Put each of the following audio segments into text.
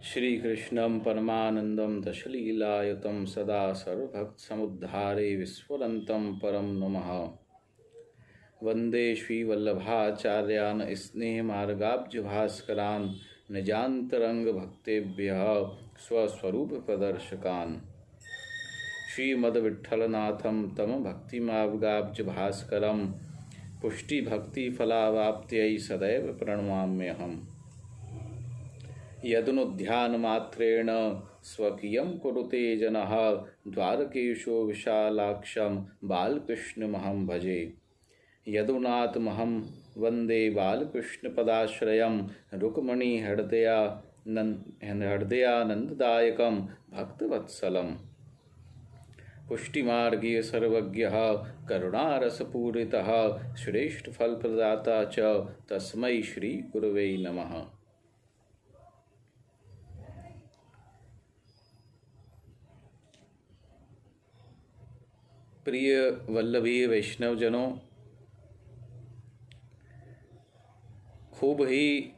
श्रीकृष्णं परमानन्दं दशलीलायुतं सदा सर्वभक्तसमुद्धारे विस्फुरन्तं परं नमः। वन्दे श्रीवल्लभाचार्यान् स्नेहमार्गाब्जभास्करान् निजान्तरङ्गभक्तेभ्यः स्वस्वरूपप्रदर्शकान्। श्रीमद्विठ्ठलनाथं तं भक्तिमार्गाब्जभास्करं पुष्टिभक्तिफलावाप्त्यै सदैव प्रणमाम्यहम्। यदनुध्यानमात्रेण स्वकीयं कुरुते जनः द्वारकेशो विशालाक्षं बालकृष्णमहं भजे। यदुनाथमहं वन्दे बालकृष्णपदाश्रयं रुक्मिणीहृदयानन्ददायकं भक्तवत्सलं। पुष्टिमार्गीय सर्वज्ञः करुणारसपूरितः श्रेष्ठफलप्रदाता च तस्मै श्रीगुरवे नमः। प्रिय वल्लभीय वैष्णवजनों, खूब ही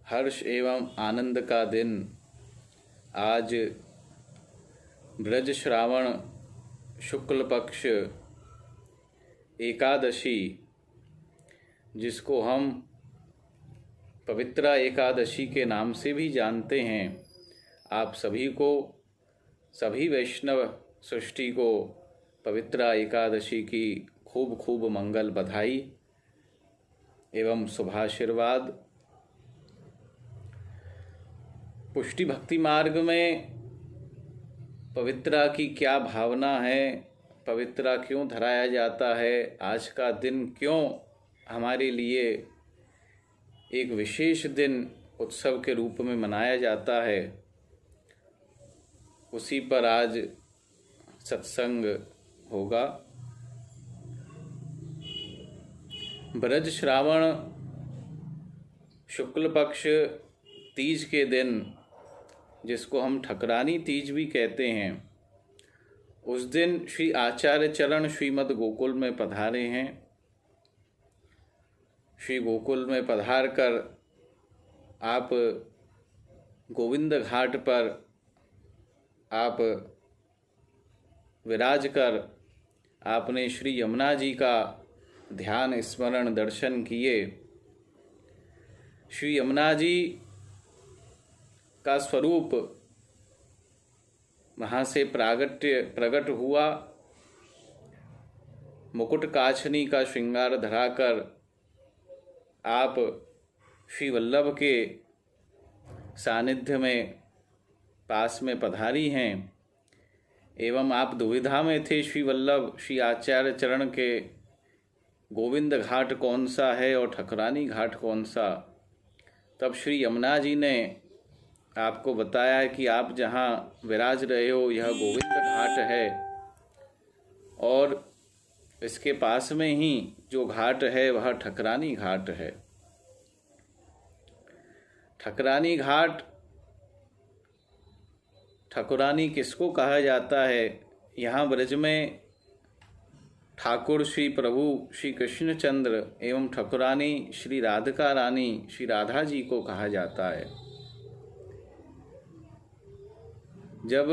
हर्ष एवं आनंद का दिन आज ब्रज श्रावण शुक्ल पक्ष एकादशी, जिसको हम पवित्रा एकादशी के नाम से भी जानते हैं, आप सभी को, सभी वैष्णव सृष्टि को पवित्रा एकादशी की खूब खूब मंगल बधाई एवं शुभाशीर्वाद। पुष्टि भक्ति मार्ग में पवित्रा की क्या भावना है, पवित्रा क्यों धराया जाता है, आज का दिन क्यों हमारे लिए एक विशेष दिन उत्सव के रूप में मनाया जाता है, उसी पर आज सत्संग होगा। ब्रज श्रावण शुक्ल पक्ष तीज के दिन, जिसको हम ठकरानी तीज भी कहते हैं, उस दिन श्री आचार्य चरण श्रीमद् गोकुल में पधारे हैं। श्री गोकुल में पधार कर आप गोविंद घाट पर आप विराज कर आपने श्री यमुना जी का ध्यान स्मरण दर्शन किए। श्री यमुना जी का स्वरूप वहाँ से प्रकट हुआ। मुकुट काछनी का श्रृंगार धराकर आप श्री वल्लभ के सानिध्य में पास में पधारी हैं एवं आप दुविधा में थे श्री वल्लभ, श्री आचार्य चरण के गोविंद घाट कौन सा है और ठकुरानी घाट कौन सा। तब श्री यमुना जी ने आपको बताया कि आप जहाँ विराज रहे हो यह गोविंद घाट है और इसके पास में ही जो घाट है वह ठकुरानी घाट है। ठकुरानी घाट, ठकुरानी किसको कहा जाता है? यहाँ ब्रज में ठाकुर श्री प्रभु श्री कृष्णचंद्र एवं ठकुरानी श्री राधिका रानी श्री राधा जी को कहा जाता है। जब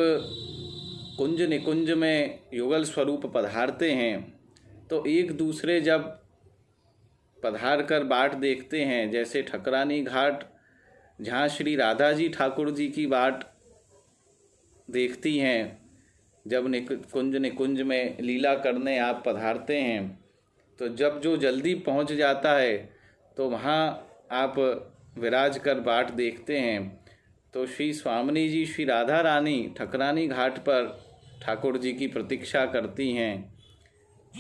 कुंज निकुंज में युगल स्वरूप पधारते हैं तो एक दूसरे जब पधार कर बाट देखते हैं, जैसे ठकुरानी घाट जहाँ श्री राधा जी ठाकुर जी की बाट देखती हैं, जब कुंज निकुंज में लीला करने आप पधारते हैं, तो जब जो जल्दी पहुंच जाता है तो वहाँ आप विराज कर बाट देखते हैं, तो श्री स्वामिनी जी श्री राधा रानी ठकुरानी घाट पर ठाकुर जी की प्रतीक्षा करती हैं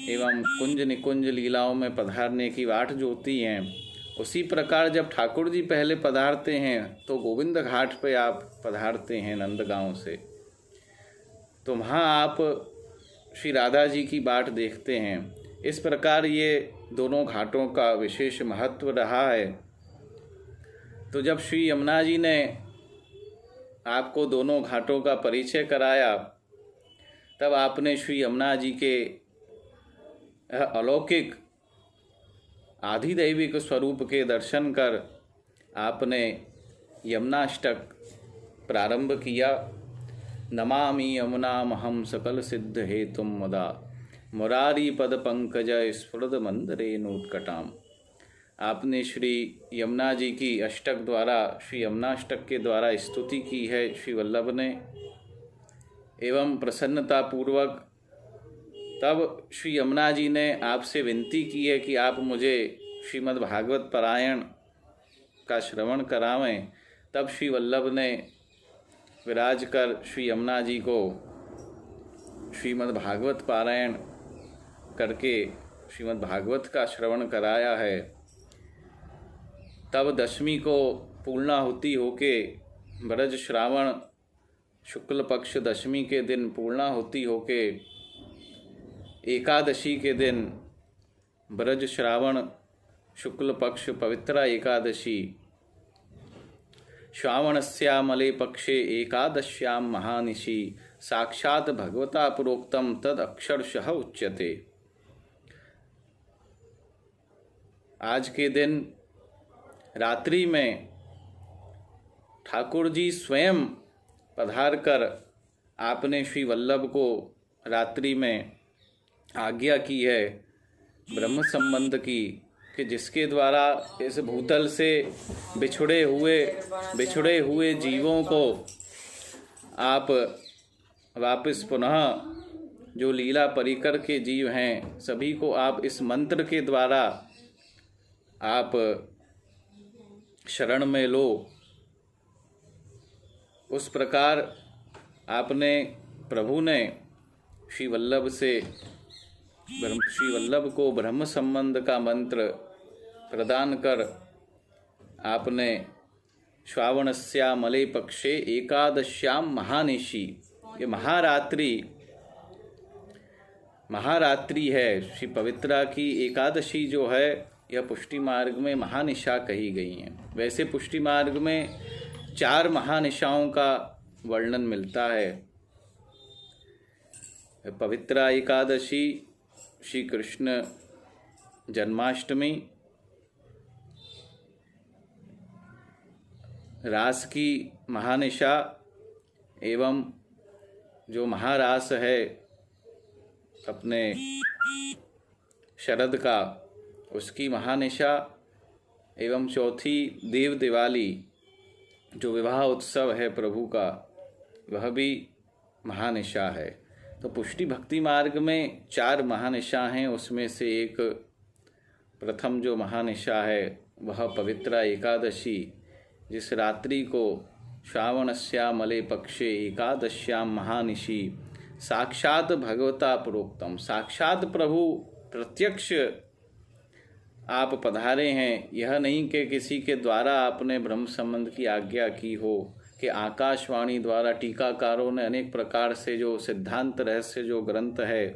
एवं कुंज निकुंज लीलाओं में पधारने की बाट जोती हैं। उसी प्रकार जब ठाकुर जी पहले पधारते हैं तो गोविंद घाट पे आप पधारते हैं नंदगांव से, तो वहाँ आप श्री राधा जी की बाट देखते हैं। इस प्रकार ये दोनों घाटों का विशेष महत्व रहा है। तो जब श्री यमुना जी ने आपको दोनों घाटों का परिचय कराया, तब आपने श्री यमुना जी के अलौकिक आधिदैविक स्वरूप के दर्शन कर आपने यमुनाष्टक प्रारंभ किया। नमामि यमुनामहं सकल सिद्ध हेतुम मुदा मुरारी पद पंकज स्फुरद मंदरे नोत्कटाम। आपने श्री यमुना जी की अष्टक द्वारा, श्री यमुनाष्टक के द्वारा स्तुति की है श्री वल्लभ ने, एवं प्रसन्नतापूर्वक तब श्री यमुना जी ने आपसे विनती की है कि आप मुझे श्रीमद् भागवत पारायण का श्रवण करावें। तब श्री वल्लभ ने विराज कर श्री यमुना जी को श्रीमद् भागवत पारायण करके श्रीमद् भागवत का श्रवण कराया है। तब दशमी को पूर्णाहुति होके ब्रज श्रावण शुक्ल पक्ष दशमी के दिन पूर्णाहुति होके एकादशी के दिन ब्रज श्रावण शुक्ल पक्ष पवित्रा एकादशी श्रावणस्यामले पक्षे एकादश्यां महानिशि साक्षात् भगवता प्रोक्तम तद अक्षरशः उच्यते। आज के दिन रात्रि में ठाकुर जी स्वयं पधार कर आपने श्री वल्लभ को रात्रि में आज्ञा की है ब्रह्म संबंध की, कि जिसके द्वारा इस भूतल से बिछुड़े हुए जीवों को आप वापस पुनः जो लीला परिकर के जीव हैं सभी को आप इस मंत्र के द्वारा आप शरण में लो। उस प्रकार आपने प्रभु ने श्री वल्लभ को ब्रह्म संबंध का मंत्र प्रदान कर आपने श्रावणस्यामले पक्षे एकादश्यां महानिशि, ये महारात्रि है। श्री पवित्रा की एकादशी जो है यह पुष्टि मार्ग में महानिशा कही गई हैं। वैसे पुष्टि मार्ग में 4 महानिशाओं का वर्णन मिलता है। पवित्रा एकादशी, श्री कृष्ण जन्माष्टमी, रास की महानिशा एवं जो महारास है अपने शरद का उसकी महानिशा, एवं चौथी देव दिवाली जो विवाह उत्सव है प्रभु का वह भी महानिशा है। तो पुष्टि भक्ति मार्ग में 4 महानिशा हैं, उसमें से एक प्रथम जो महानिशा है वह पवित्रा एकादशी, जिस रात्रि को श्रावणस्यामले पक्षे एकादश्यां महानिशि साक्षात भगवता प्रोक्तम, साक्षात प्रभु प्रत्यक्ष आप पधारे हैं। यह नहीं कि किसी के द्वारा आपने ब्रह्म संबंध की आज्ञा की हो, कि आकाशवाणी द्वारा टीकाकारों ने अनेक प्रकार से जो सिद्धांत रहस्य जो ग्रंथ है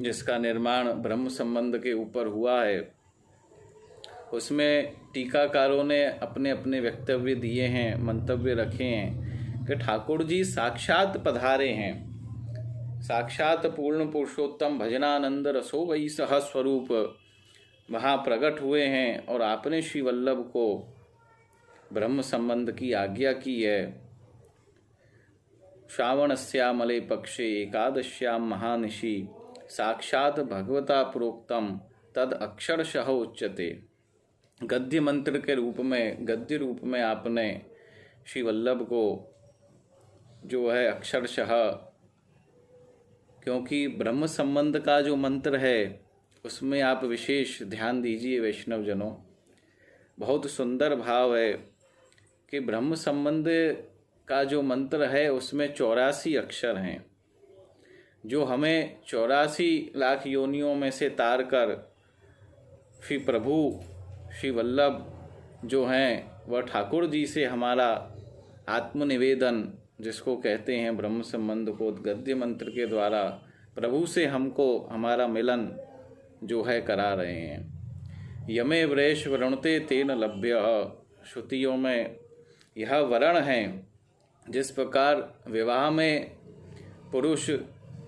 जिसका निर्माण ब्रह्म संबंध के ऊपर हुआ है, उसमें टीकाकारों ने अपने अपने वक्तव्य दिए हैं, मंतव्य रखे हैं कि ठाकुर जी साक्षात पधारे हैं, साक्षात पूर्ण पुरुषोत्तम भजनानंद रसो वही सह स्वरूप वहाँ प्रकट हुए हैं और आपने श्री वल्लभ को ब्रह्म संबंध की आज्ञा की है। श्रावणस्यामले पक्षे एकादश्यां महानिशि साक्षात भगवता प्रोक्तम तद अक्षरशः उच्यते। गद्य मंत्र के रूप में, गद्य रूप में आपने श्री वल्लभ को जो है अक्षरशः, क्योंकि ब्रह्म संबंध का जो मंत्र है उसमें आप विशेष ध्यान दीजिए वैष्णव जनों, बहुत सुंदर भाव है कि ब्रह्म संबंध का जो मंत्र है उसमें 84 अक्षर हैं, जो हमें 84 लाख योनियों में से तार कर श्री प्रभु श्री वल्लभ जो हैं वह ठाकुर जी से हमारा आत्मनिवेदन जिसको कहते हैं ब्रह्म संबंध को गद्य मंत्र के द्वारा प्रभु से हमको हमारा मिलन जो है करा रहे हैं। यमे व्रेश वरुणते तेन लभ्य, श्रुतियों में यह वर्ण है। जिस प्रकार विवाह में पुरुष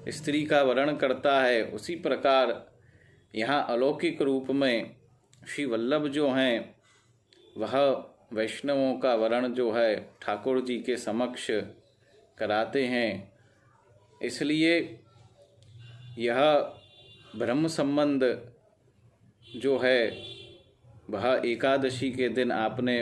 स्त्री का वर्ण करता है उसी प्रकार यहाँ अलौकिक रूप में श्री वल्लभ जो हैं वह वैष्णवों का वरण जो है ठाकुर जी के समक्ष कराते हैं। इसलिए यह ब्रह्म संबंध जो है वह एकादशी के दिन आपने